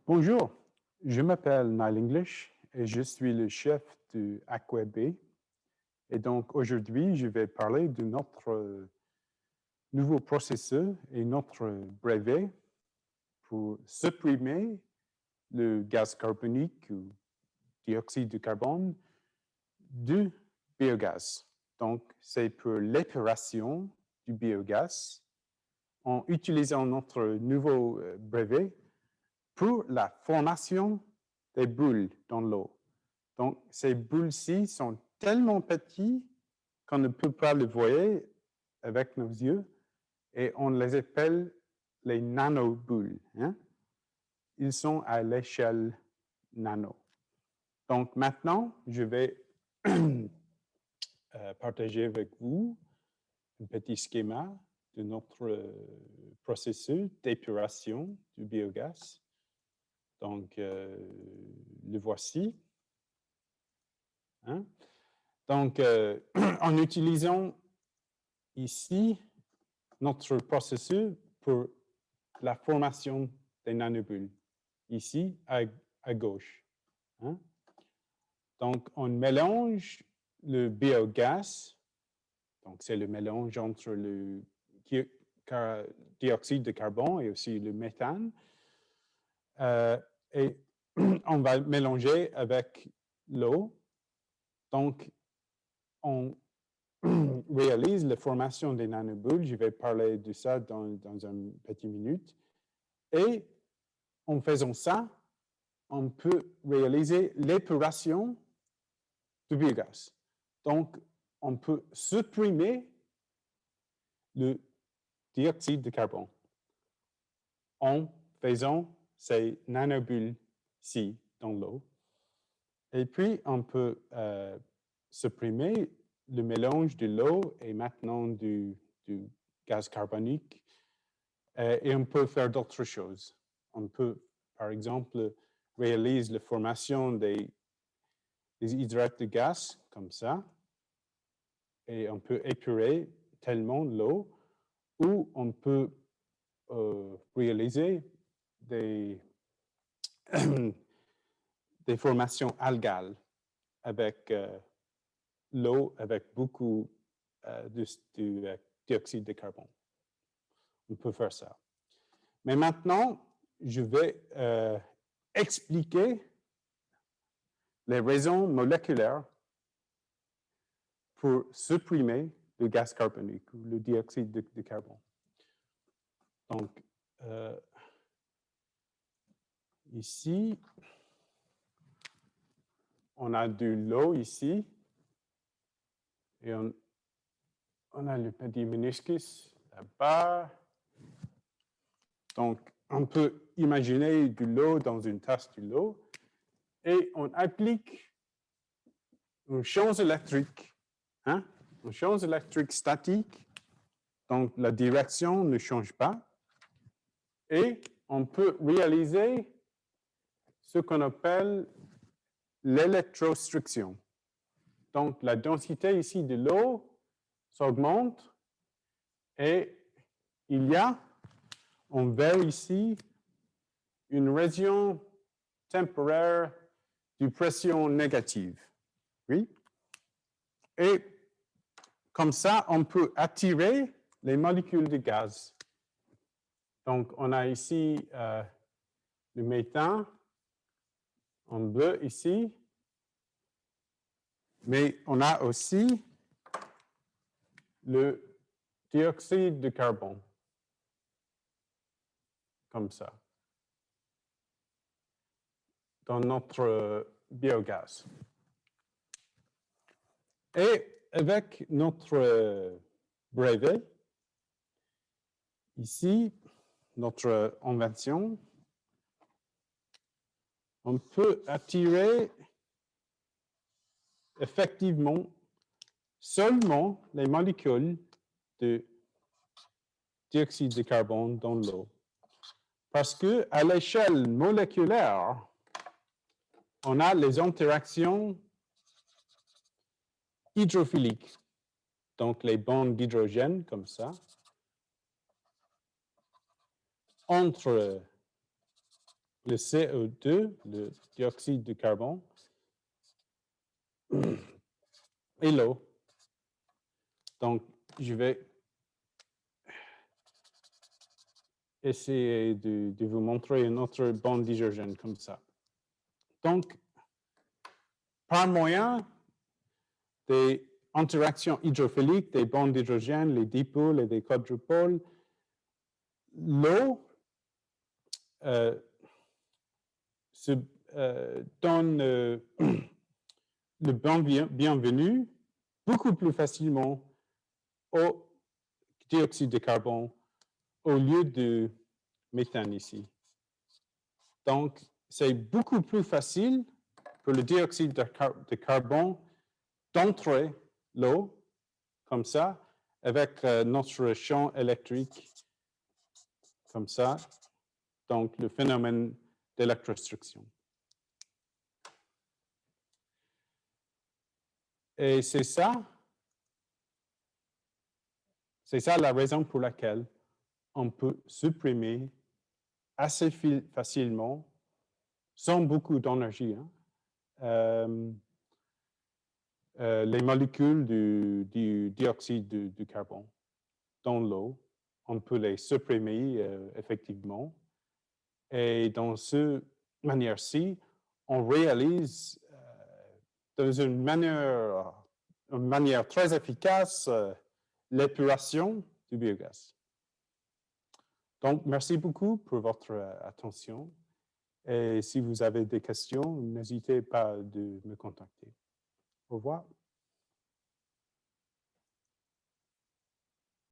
Bonjour, je m'appelle Niall English et je suis le chef du AquaB. Et donc aujourd'hui, je vais parler de notre nouveau processus et notre brevet pour supprimer le gaz carbonique ou dioxyde de carbone du biogaz. Donc, c'est pour l'épuration du biogaz en utilisant notre nouveau brevet pour la formation des bulles dans l'eau. Donc, ces bulles-ci sont tellement petites qu'on ne peut pas les voir avec nos yeux et on les appelle les nanobulles. Hein? Ils sont à l'échelle nano. Donc, maintenant, je vais partager avec vous un petit schéma de notre processus d'épuration du biogaz. Donc, le voici. Hein? Donc, en utilisant ici notre processus pour la formation des nanobulles, ici à gauche. Hein? Donc, on mélange le biogaz, donc c'est le mélange entre le dioxyde de carbone et aussi le méthane, et on va mélanger avec l'eau. Donc, on réalise la formation des nanobulles. Je vais parler de ça dans une petite minute. Et en faisant ça, on peut réaliser l'épuration du biogaz. Donc, on peut supprimer le dioxyde de carbone en faisant ces nanobulles-ci dans l'eau. Et puis, on peut supprimer le mélange de l'eau et maintenant du gaz carbonique. Et on peut faire d'autres choses. On peut, par exemple, réaliser la formation des hydrates de gaz, comme ça. Et on peut épurer tellement l'eau, ou on peut réaliser des, des formations algales avec l'eau avec beaucoup de dioxyde de carbone. On peut faire ça. Mais maintenant, je vais expliquer les raisons moléculaires pour supprimer le gaz carbonique ou le dioxyde de carbone. Donc, ici, on a de l'eau ici. Et on a le petit méniscus là-bas. Donc, on peut imaginer de l'eau dans une tasse de l'eau et on applique un champ électrique, hein? Un champ électrique statique. Donc, la direction ne change pas. Et on peut réaliser ce qu'on appelle l'électrostriction. Donc, la densité ici de l'eau s'augmente et il y a en vert ici une région temporaire de pression négative. Oui? Et comme ça, on peut attirer les molécules de gaz. Donc, on a ici le méthane en bleu ici, mais on a aussi le dioxyde de carbone, comme ça, dans notre biogaz. Et avec notre brevet, ici, notre invention, on peut attirer effectivement seulement les molécules de dioxyde de carbone dans l'eau. Parce qu'à l'échelle moléculaire, on a les interactions hydrophiliques, donc les bonds d'hydrogène, comme ça, entre le CO2, le dioxyde de carbone, et l'eau. Donc, je vais essayer de vous montrer une autre bande d'hydrogène comme ça. Donc, par moyen des interactions hydrophiliques, des bandes d'hydrogène, les dipôles et les quadrupôles, l'eau se donne le bienvenu beaucoup plus facilement au dioxyde de carbone au lieu de méthane ici. Donc, c'est beaucoup plus facile pour le dioxyde de carbone d'entrer l'eau, comme ça, avec notre champ électrique, comme ça. Donc, le phénomène d'électrostruction. Et c'est ça la raison pour laquelle on peut supprimer assez facilement, sans beaucoup d'énergie, les molécules du dioxyde de carbone dans l'eau. On peut les supprimer effectivement. Et dans cette manière-ci, on réalise dans une manière très efficace l'épuration du biogaz. Donc, merci beaucoup pour votre attention. Et si vous avez des questions, n'hésitez pas de me contacter. Au revoir.